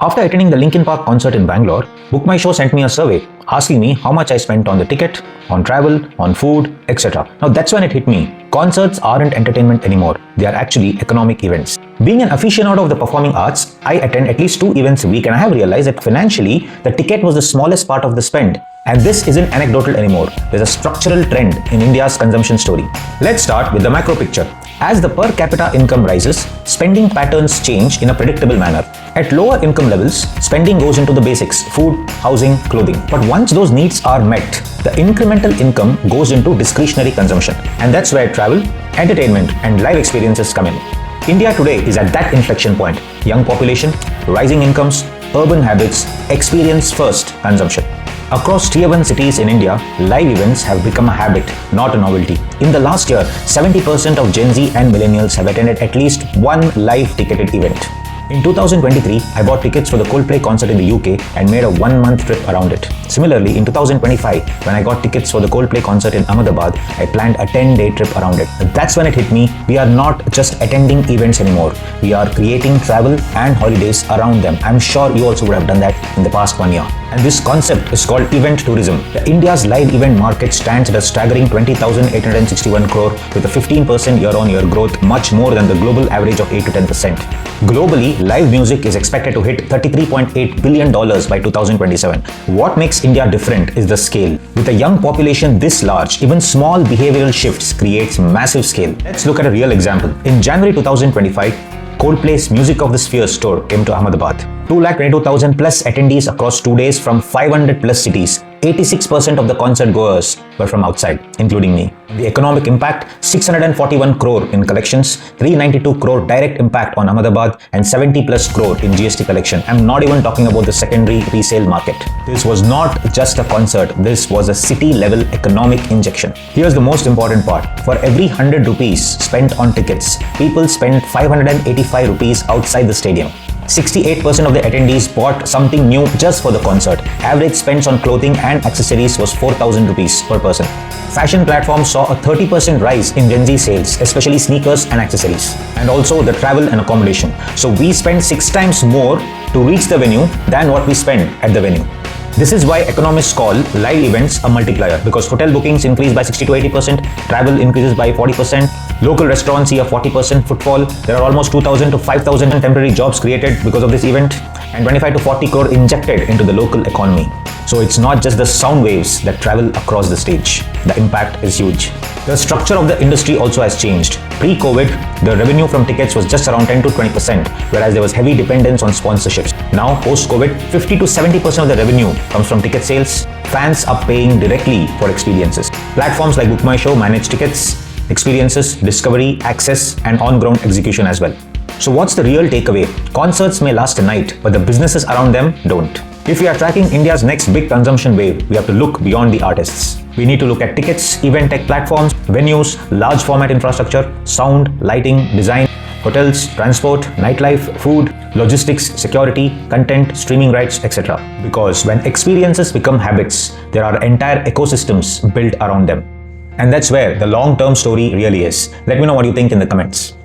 After attending the Linkin Park concert in Bangalore, Book My Show sent me a survey asking me how much I spent on the ticket, on travel, on food, etc. Now that's when it hit me. Concerts aren't entertainment anymore. They are actually economic events. Being an aficionado of the performing arts, I attend at least 2 events a week and I have realized that financially, the ticket was the smallest part of the spend. And this isn't anecdotal anymore. There's a structural trend in India's consumption story. Let's start with the macro picture. As the per capita income rises, spending patterns change in a predictable manner. At lower income levels, spending goes into the basics: food, housing, clothing. But once those needs are met, the incremental income goes into discretionary consumption. And that's where travel, entertainment, and live experiences come in. India today is at that inflection point. Young population, rising incomes, urban habits, experience first consumption. Across tier 1 cities in India, live events have become a habit, not a novelty. In the last year, 70% of Gen Z and millennials have attended at least one live ticketed event. In 2023, I bought tickets for the Coldplay concert in the UK and made a 1-month trip around it. Similarly, in 2025, when I got tickets for the Coldplay concert in Ahmedabad, I planned a 10-day trip around it. That's when it hit me. We are not just attending events anymore. We are creating travel and holidays around them. I'm sure you also would have done that in the past 1 year. And this concept is called event tourism. India's live event market stands at a staggering 20,861 crore with a 15% year-on-year growth, much more than the global average of 8 to 10%. Globally, live music is expected to hit $33.8 billion by 2027. What makes India different is the scale. With a young population this large, even small behavioral shifts creates massive scale. Let's look at a real example. In January 2025, Coldplay's Music of the Spheres tour came to Ahmedabad. 222,000 plus attendees across 2 days from 500 plus cities. 86% of the concert goers were from outside, including me. The economic impact: 641 crore in collections, 392 crore direct impact on Ahmedabad, and 70 plus crore in GST collection. I'm not even talking about the secondary resale market. This was not just a concert, this was a city-level economic injection. Here's the most important part. For every 100 rupees spent on tickets, people spent 585 rupees outside the stadium. 68% of the attendees bought something new just for the concert. Average spends on clothing and accessories was 4,000 rupees per person. Fashion platforms saw a 30% rise in Gen Z sales, especially sneakers and accessories, and also the travel and accommodation. So we spend 6 times more to reach the venue than what we spend at the venue. This is why economists call live events a multiplier, because hotel bookings increase by 60 to 80%, travel increases by 40%, local restaurants see a 40% footfall, there are almost 2,000 to 5,000 temporary jobs created because of this event, and 25 to 40 crore injected into the local economy. So it's not just the sound waves that travel across the stage. The impact is huge. The structure of the industry also has changed. Pre-COVID, the revenue from tickets was just around 10 to 20%, whereas there was heavy dependence on sponsorships. Now, post-COVID, 50 to 70% of the revenue comes from ticket sales. Fans are paying directly for experiences. Platforms like Book My Show manage tickets, experiences, discovery, access, and on-ground execution as well. So what's the real takeaway? Concerts may last a night, but the businesses around them don't. If we are tracking India's next big consumption wave, we have to look beyond the artists. We need to look at tickets, event tech platforms, venues, large format infrastructure, sound, lighting, design, hotels, transport, nightlife, food, logistics, security, content, streaming rights, etc. Because when experiences become habits, there are entire ecosystems built around them. And that's where the long-term story really is. Let me know what you think in the comments.